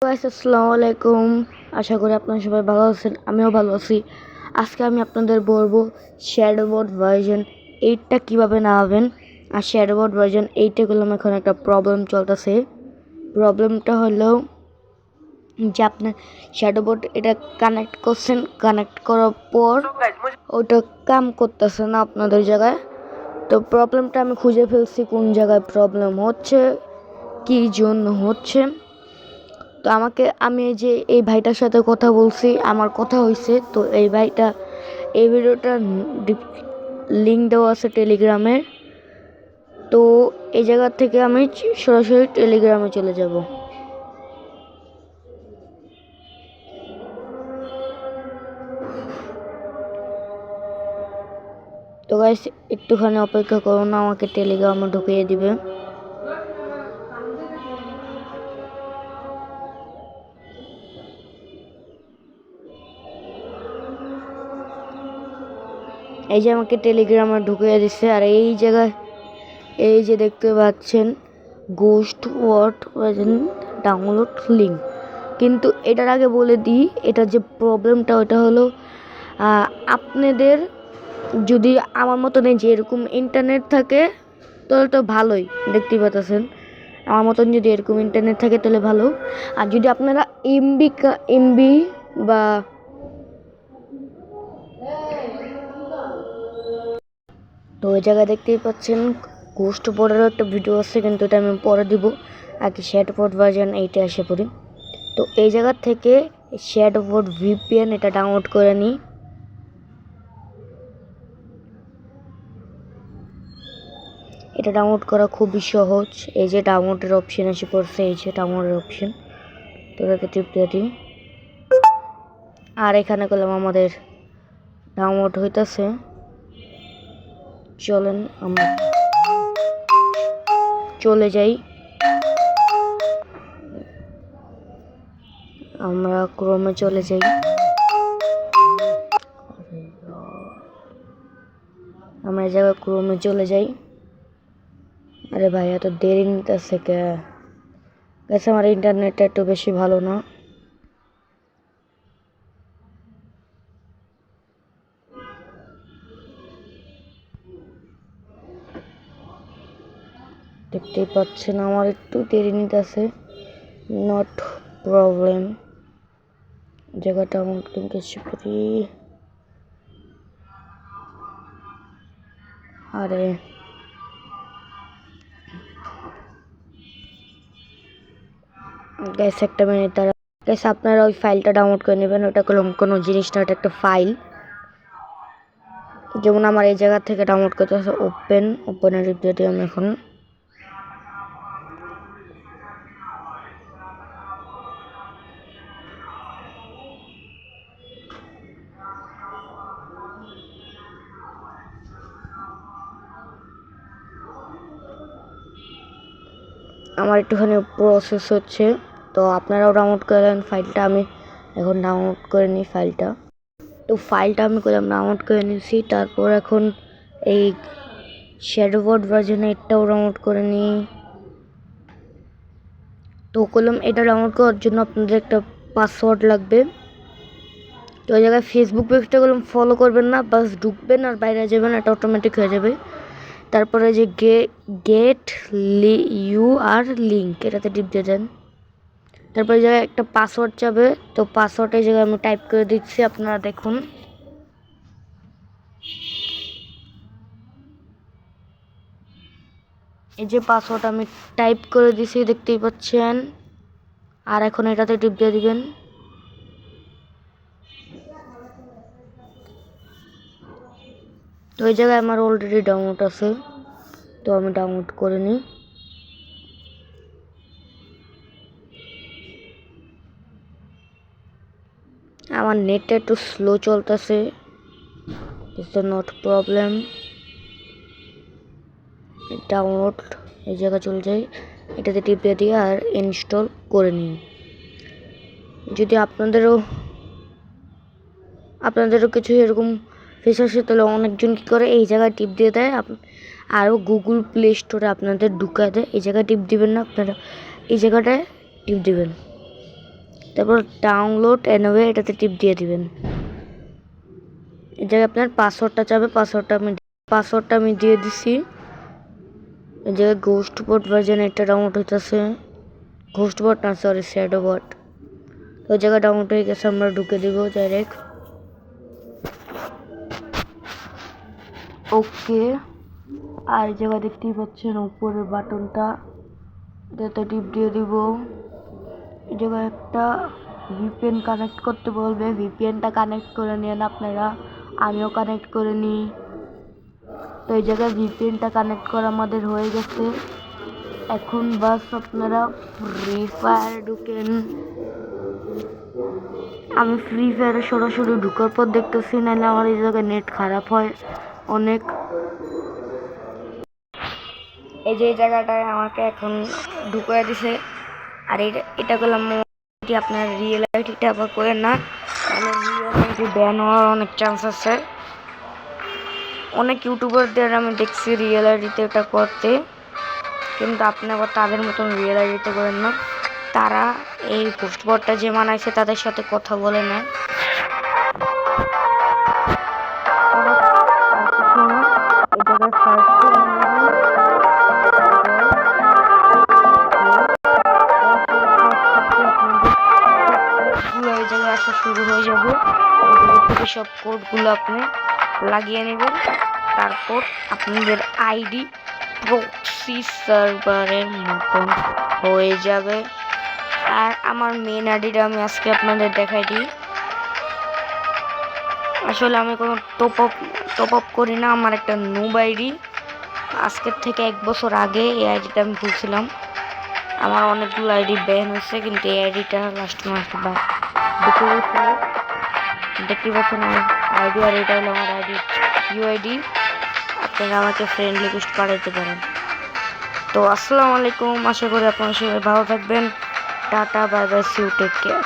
Guys আসসালামু আলাইকুম। আশা করি আপনারা সবাই ভালো আছেন, আমিও ভালো আছি। আজকে আমি আপনাদের বলবো শ্যাডোবোর্ড ভার্সন 8টা কীভাবে নামাবেন। আর শ্যাডোবোর্ড ভার্সন 8-এ গেলাম, এখন একটা প্রবলেম চলতেছে। প্রবলেমটা হলো যে আপনার শ্যাডোবোর্ড এটা কানেক্ট করছেন, কানেক্ট করার পর ওটা কাম করতেছে না আপনাদের জায়গায়। তো প্রবলেমটা আমি খুঁজে ফেলছি কোন জায়গায় প্রবলেম হচ্ছে, কী জন্য হচ্ছে। তো আমি যে এই ভাইটার সাথে কথা বলছি, আমার কথা হয়েছে। তো এই ভাইটা এই ভিডিওটার লিঙ্ক দেওয়া আছে টেলিগ্রামের। তো এই জায়গা থেকে আমি সরাসরি টেলিগ্রামে চলে যাব। তো গাইস একটুখানি অপেক্ষা করুন, আমাকে টেলিগ্রামে ঢুকিয়ে দিবে। এই যে আমাকে টেলিগ্রামে ঢুকিয়ে দিচ্ছে। আর এই জায়গায় এই যে দেখতে পাচ্ছেন গোস্ট ওয়ার্ড ডাউনলোড লিঙ্ক। কিন্তু এটার আগে বলে দিই, এটার যে প্রবলেমটা ওটা হলো আপনাদের যদি আমার মতন যে এরকম ইন্টারনেট থাকে তাহলে তো ভালোই, দেখতেই পাচ্ছেন। আমার মতন যদি এরকম ইন্টারনেট থাকে তাহলে ভালো। আর যদি আপনারা এমবি বা তো ওই জায়গায় দেখতেই পাচ্ছেন গোস্ট বোর্ডেরও একটা ভিডিও আছে, কিন্তু এটা আমি পরে দিব। আগে শ্যাডোবোর্ড ভার্সন 8-এ এসে পড়ি। তো এই জায়গা থেকে শ্যাডোবোর্ড ভিপিএন এটা ডাউনলোড করে নিই। এটা ডাউনলোড করা খুবই সহজ। এই যে ডাউনলোডের অপশন এসে পড়ছে, এই যে ডাউনলোডের অপশন, তো এটাকে টিপ দিয়ে দিই। আর এখানে করলাম আমাদের ডাউনলোড হইতেছে। চলেন আমরা চলে যাই, আমরা ক্রোমে চলে যাই। আমরা এই জায়গায় ক্রোমে চলে যাই। আরে ভাই এত দেরি নিতেছে কে? গেছে আমার ইন্টারনেটটা একটু বেশি ভালো না। দেখতেই পাচ্ছেন আমার একটু দেরি নিতেছে, নট প্রবলেম। জায়গাটা আমার লিঙ্কে করি। আরে গ্যাস একটা মিনিট তারা গ্যাস, আপনারা ওই ফাইলটা ডাউনলোড করে নেবেন। ওটা কোনো জিনিস না, ওটা একটা ফাইল। যেমন আমার এই জায়গা থেকে ডাউনলোড করতে আছে ওপেনের রিপ্লেটি আমি এখন আমার একটুখানি প্রসেস হচ্ছে। তো আপনারাও ডাউনলোড করলেন ফাইলটা, আমি এখন ডাউনলোড করে নিই ফাইলটা। তো ফাইলটা আমি করলাম ডাউনলোড করে নিয়েছি। তারপর এখন এই শ্যাডোবোর্ড ভার্সন 8টাও ডাউনলোড করে নিই। তো করলাম এটা ডাউনলোড করার জন্য আপনাদের একটা পাসওয়ার্ড লাগবে। তো ওই জায়গায় ফেসবুক পেজটা করলাম ফলো করবেন না, বাস ঢুকবেন আর বাইরে যাবেন, এটা অটোমেটিক হয়ে যাবে। তারপরে যে গেট ইউআর লিঙ্ক এটাতে টিপ দিয়ে দেন। তারপরে জায়গায় একটা পাসওয়ার্ড চাবে। তো পাসওয়ার্ডের জায়গায় আমি টাইপ করে দিচ্ছি, আপনারা দেখুন। এই যে পাসওয়ার্ড আমি টাইপ করে দিছি, দেখতেই পাচ্ছেন। আর এখন এটাতে টিপ দিয়ে দিবেন। তো এই জায়গায় আমার অলরেডি ডাউনলোড আছে, তো আমি ডাউনলোড করে নিই। আমার নেটটা একটু স্লো চলতেছে, ইটস নট প্রবলেম। ডাউনলোড এই জায়গায় চলে যাই, এটাতে টিপ দিয়ে দিয়ে আর ইনস্টল করে নিই। যদি আপনাদেরও কিছু এরকম ফেস আসে তাহলে অনেকজন কী করে এই জায়গায় টিপ দিয়ে দেয়, আরও গুগল প্লে স্টোরে আপনাদের ঢুকায় দেয়। এই জায়গায় টিপ দিবেন না, আপনারা এই জায়গাটায় টিপ দিবেন। তারপর ডাউনলোড এনওয়ে এটাতে টিপ দিয়ে দিবেন। এই জায়গায় আপনার পাসওয়ার্ডটা চাবে, পাসওয়ার্ডটা আমি দিয়ে দিছি। এই জায়গায় ঘোস্ট বট ভার্জন এটা ডাউনলোড হইতেছে, ঘোস্ট বট না সরি শ্যাডো বট। ওই জায়গায় ডাউনলোড হয়ে গেছে, আমরা ঢুকে দিব ডাইরেক্ট। ওকে, আর এই জায়গায় দেখতেই পাচ্ছেন উপরের বাটনটা, এটাতে টিপ দিয়ে দিব। এই জায়গায় একটা ভিপিএন কানেক্ট করতে বলবে, ভিপিএনটা কানেক্ট করে নেন আপনারা, আমিও কানেক্ট করে নিই। তো এই জায়গায় ভিপিএনটা কানেক্ট করা আমাদের হয়ে গেছে। এখন বাস আপনারা ফ্রি ফায়ার ঢুকেন। আমি ফ্রি ফায়ারে সরাসরি ঢুকার পর দেখতেছি, নাহলে আমার এই জায়গায় নেট খারাপ হয় অনেক। এই যে এই জায়গাটায় আমাকে এখন ঢুকিয়ে দিছে। আর এটা করলাম আপনার রিয়েল আইডিটা আবার করেন না, তাহলে রিয়েল আইডি ব্যান হওয়ার অনেক চান্স আছে। অনেক ইউটিউবারদের আমি দেখছি রিয়েল আইডিতে এটা করতে, কিন্তু আপনি আবার তাদের মতন রিয়েল আইডিতে করেন না। তারা এই পোস্ট বটটা যে বানাইছে তাদের সাথে কথা বলে নেয়। এই জায়গায় আসা শুরু হয়ে যাবে, থেকে সব কোডগুলো আপনি লাগিয়ে নেবেন। তারপর আপনাদের আইডি প্রক্সি সার্ভারের মতন হয়ে যাবে। আর আমার মেন আইডিটা আমি আজকে আপনাদের দেখাই দিই। আসলে আমি কোনো টপ আপ করি না, আমার একটা নুব আইডি। আজকের থেকে 1 বছর আগে এই আইডিটা আমি খুলছিলাম। আমার অনেকগুলো আইডি ব্যান হয়েছে, কিন্তু এই আইডিটা লাস্ট মাসে দেখতে পাচ্ছেন আমার আইডি। আর এটা হলো আমার আইডি ইউআইডি। আপনারা আমাকে ফ্রেন্ড রিকোয়েস্ট পাঠাতে পারেন। তো আসসালামু আলাইকুম, আশা করি আপনারা সবাই ভালো থাকবেন। Tata, bye bye, see you, take care.